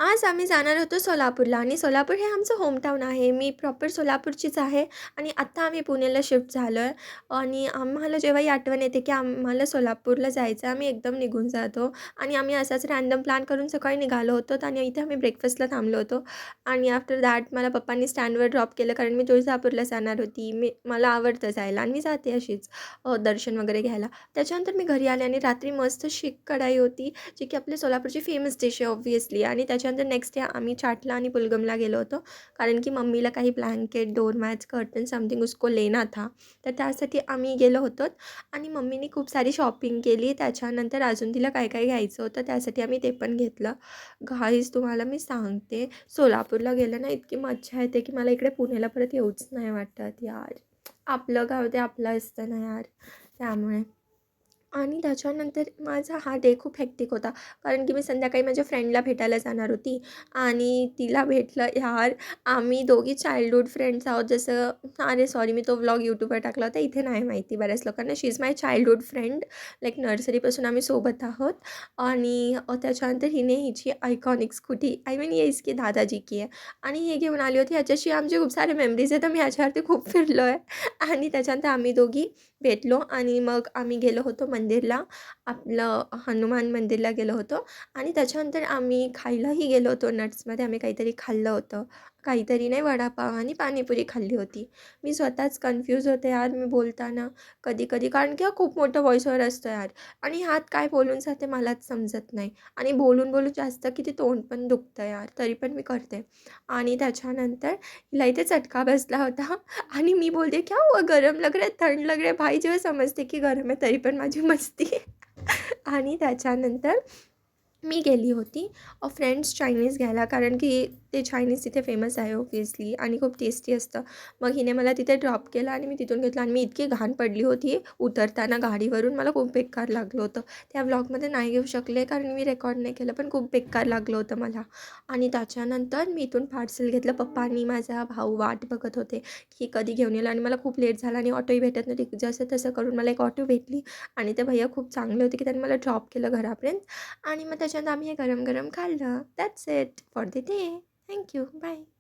आज आम्ही जाणार होतो सोलापूरला आणि सोलापूर हे आमचं होमटाऊन आहे. मी प्रॉपर सोलापूरचीच आहे आणि आत्ता आम्ही पुण्याला शिफ्ट झालो आहे आणि आम्हाला जेव्हाही आठवण येते, की आम्हाला सोलापूरला जायचं आहे, आम्ही एकदम निघून जातो आणि आम्ही असाच रँडम प्लॅन करून सकाळी निघालो होतो आणि इथे आम्ही ब्रेकफास्टला थांबलो होतो आणि आफ्टर दॅट मला पप्पांनी स्टँडवर ड्रॉप केलं कारण मी तुळजापूरला जाणार होती. मला आवडतं जायला आणि मी जाते अशीच दर्शन वगैरे घ्यायला. त्याच्यानंतर मी घरी आले आणि रात्री मस्त शीख कढाई होती, जी की आपली सोलापूरची फेमस डिश आहे ऑब्व्हियसली आणि त्याच्यानंतर नेक्स्ट डे आम्ही चाटला आणि पुलगमला गेलो होतो. कारण की मम्मीला काही blanket, door mats, curtain something उसको लेना था. तर त्यासाठी आम्ही गेलो होतो आणि मम्मीने खूप सारी शॉपिंग केली. त्याच्यानंतर अजून तिला काय काय घ्यायचं होतं त्यासाठी आम्ही ते पण घेतलं. गाईज तुम्हाला मी सांगते, सोलापूरला गेलं ना इतकी मज्जा येते की मला इकडे पुण्याला परत येऊच नाही वाटत यार. आपलं गाव ते आपलं असतं ना यार, त्यामुळे. आणि त्याच्यानंतर माझा हा डे खूप हेक्टिक होता. कारण की मी संध्याकाळी माझ्या फ्रेंडला भेटायला जाणार होती आणि तिला भेटलं यार, आम्ही दोघी चाइल्डहूड फ्रेंड्स आहोत. जसं अरे सॉरी, मी तो व्लॉग यूट्यूबवर टाकला होता. इथे नाही माहिती बऱ्याच लोकांना. She is my childhood friend. Like नर्सरीपासून आम्ही सोबत आहोत आणि त्याच्यानंतर हिने हिची आयकॉनिक स्कूटी आय मीन ये इसकी दादाजी की आहे आणि हे घेऊन आली होती. ह्याच्याशी आमचे खूप सारे मेमरीज आहेत. तर मी ह्याच्यावरती खूप फिरलो आहे आणि त्याच्यानंतर आम्ही दोघी भेटलो आणि मग आम्ही गेलो होतो मंदिरला, आपलं हनुमान मंदिरला गेलो होतो आणि त्याच्यानंतर आम्ही खायलाही गेलो होतो. नट्समध्ये आम्ही काहीतरी खाल्लं होतं. काहीतरी नाही, वडापाव आणि पाणीपुरी खाल्ली होती. मी स्वतःच कन्फ्यूज होते यार मी बोलताना कधी-कधी, कारण की हा खूप मोठं व्हॉईस ओव्हर असतो यार आणि ह्यात काय बोलून जाते मलाच समजत नाही आणि बोलून जास्त किती तोंड पण दुखतं यार, तरी पण मी करते. आणि त्याच्यानंतर हिला इथे चटका बसला होता आणि मी बोलते, "क्या हुआ? गरम लग रहा है, थंड लग रहा है." भाई जेव्हा समजते की गरम आहे तरी पण माझी मस्ती. आणि त्याच्यानंतर मी गेली होती फ्रेंड्स चायनीज घ्यायला, कारण की ते चायनीज तिथे फेमस आहे ऑब्व्हियसली आणि खूप टेस्टी असतं. मग हिने मला तिथे ड्रॉप केलं आणि मी तिथून घेतलं आणि मी इतकी घाण पडली होती उतरताना गाडीवरून, मला खूप बेकार लागलं होतं. त्या व्लॉगमध्ये नाही घेऊ शकले कारण मी रेकॉर्ड नाही केलं, पण खूप बेकार लागलं होतं मला. आणि त्याच्यानंतर मी इथून पार्सल घेतलं. पप्पा आणि माझा भाऊ वाट बघत होते की कधी घेऊन येईल आणि मला खूप लेट झाला आणि ऑटोही भेटत नव्हती. जसं तसं करून मला एक ऑटो भेटली आणि ते भैया खूप चांगले होते की त्यांनी मला ड्रॉप केलं घरापर्यंत आणि मग त्याच्यानंतर आम्ही हे गरम-गरम खाल्लं. That's it for the day. Thank you. Bye.